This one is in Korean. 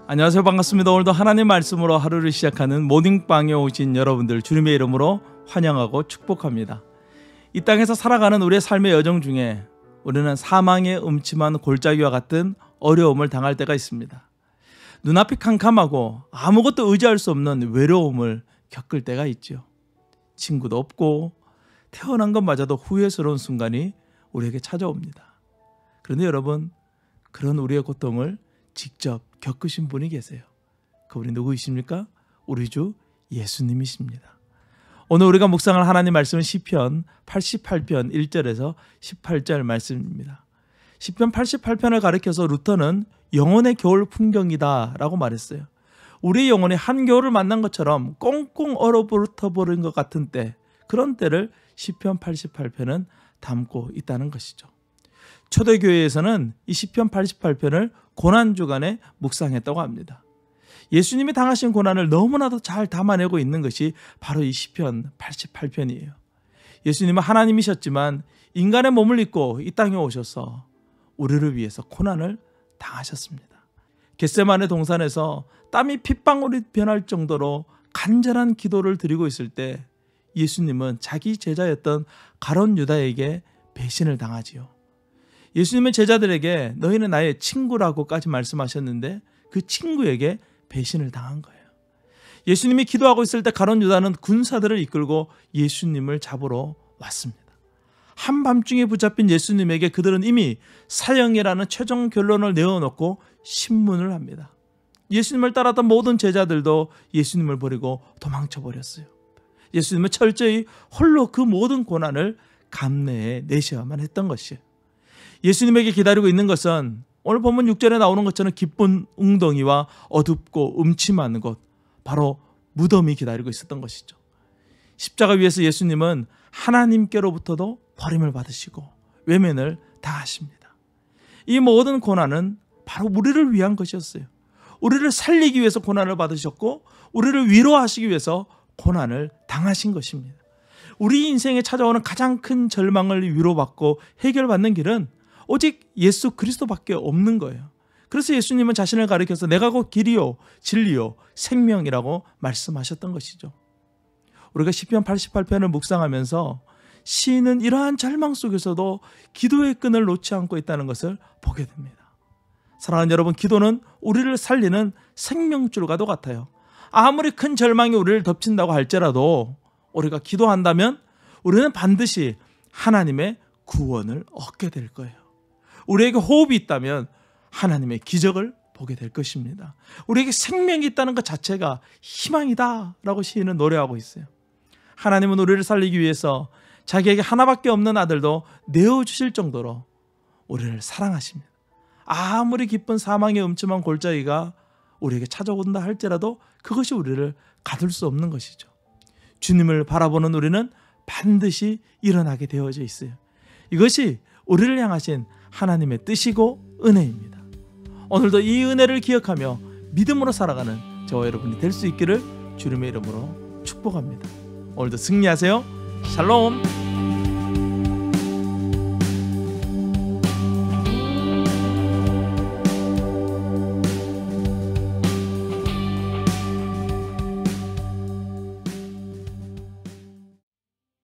안녕하세요. 반갑습니다. 오늘도 하나님 말씀으로 하루를 시작하는 모닝방에 오신 여러분들 주님의 이름으로 환영하고 축복합니다. 이 땅에서 살아가는 우리의 삶의 여정 중에 우리는 사망의 음침한 골짜기와 같은 어려움을 당할 때가 있습니다. 눈앞이 캄캄하고 아무것도 의지할 수 없는 외로움을 겪을 때가 있죠. 친구도 없고 태어난 것마저도 후회스러운 순간이 우리에게 찾아옵니다. 그런데 여러분, 그런 우리의 고통을 직접 겪으신 분이 계세요. 그분이 누구이십니까? 우리 주 예수님이십니다. 오늘 우리가 묵상할 하나님 말씀은 시편 88편 1절에서 18절 말씀입니다. 시편 88편을 가리켜서 루터는 영혼의 겨울 풍경이다 라고 말했어요. 우리의 영혼이 한겨울을 만난 것처럼 꽁꽁 얼어붙어 버린 것 같은 때, 그런 때를 시편 88편은 담고 있다는 것이죠. 초대교회에서는 이 시편 88편을 고난주간에 묵상했다고 합니다. 예수님이 당하신 고난을 너무나도 잘 담아내고 있는 것이 바로 이 시편 88편이에요. 예수님은 하나님이셨지만 인간의 몸을 입고 이 땅에 오셔서 우리를 위해서 고난을 당하셨습니다. 겟세마네 동산에서 땀이 핏방울이 변할 정도로 간절한 기도를 드리고 있을 때 예수님은 자기 제자였던 가룟 유다에게 배신을 당하지요. 예수님은 제자들에게 너희는 나의 친구라고까지 말씀하셨는데 그 친구에게 배신을 당한 거예요. 예수님이 기도하고 있을 때 가룟 유다는 군사들을 이끌고 예수님을 잡으러 왔습니다. 한밤중에 붙잡힌 예수님에게 그들은 이미 사형이라는 최종 결론을 내어놓고 신문을 합니다. 예수님을 따랐던 모든 제자들도 예수님을 버리고 도망쳐 버렸어요. 예수님은 철저히 홀로 그 모든 고난을 감내해 내셔야만 했던 것이에요. 예수님에게 기다리고 있는 것은 오늘 본문 6절에 나오는 것처럼 기쁜 웅덩이와 어둡고 음침한 곳, 바로 무덤이 기다리고 있었던 것이죠. 십자가 위에서 예수님은 하나님께로부터도 버림을 받으시고 외면을 당하십니다. 이 모든 고난은 바로 우리를 위한 것이었어요. 우리를 살리기 위해서 고난을 받으셨고 우리를 위로하시기 위해서 고난을 당하신 것입니다. 우리 인생에 찾아오는 가장 큰 절망을 위로받고 해결받는 길은 오직 예수 그리스도밖에 없는 거예요. 그래서 예수님은 자신을 가리켜서 내가 곧 길이요 진리요 생명이라고 말씀하셨던 것이죠. 우리가 시편 88편을 묵상하면서 시인은 이러한 절망 속에서도 기도의 끈을 놓지 않고 있다는 것을 보게 됩니다. 사랑하는 여러분, 기도는 우리를 살리는 생명줄과도 같아요. 아무리 큰 절망이 우리를 덮친다고 할지라도 우리가 기도한다면 우리는 반드시 하나님의 구원을 얻게 될 거예요. 우리에게 호흡이 있다면 하나님의 기적을 보게 될 것입니다. 우리에게 생명이 있다는 것 자체가 희망이다 라고 시인은 노래하고 있어요. 하나님은 우리를 살리기 위해서 자기에게 하나밖에 없는 아들도 내어주실 정도로 우리를 사랑하십니다. 아무리 깊은 사망의 음침한 골짜기가 우리에게 찾아온다 할지라도 그것이 우리를 가둘 수 없는 것이죠. 주님을 바라보는 우리는 반드시 일어나게 되어져 있어요. 이것이 우리를 향하신 하나님의 뜻이고 은혜입니다. 오늘도 이 은혜를 기억하며 믿음으로 살아가는 저와 여러분이 될 수 있기를 주님의 이름으로 축복합니다. 오늘도 승리하세요. 샬롬.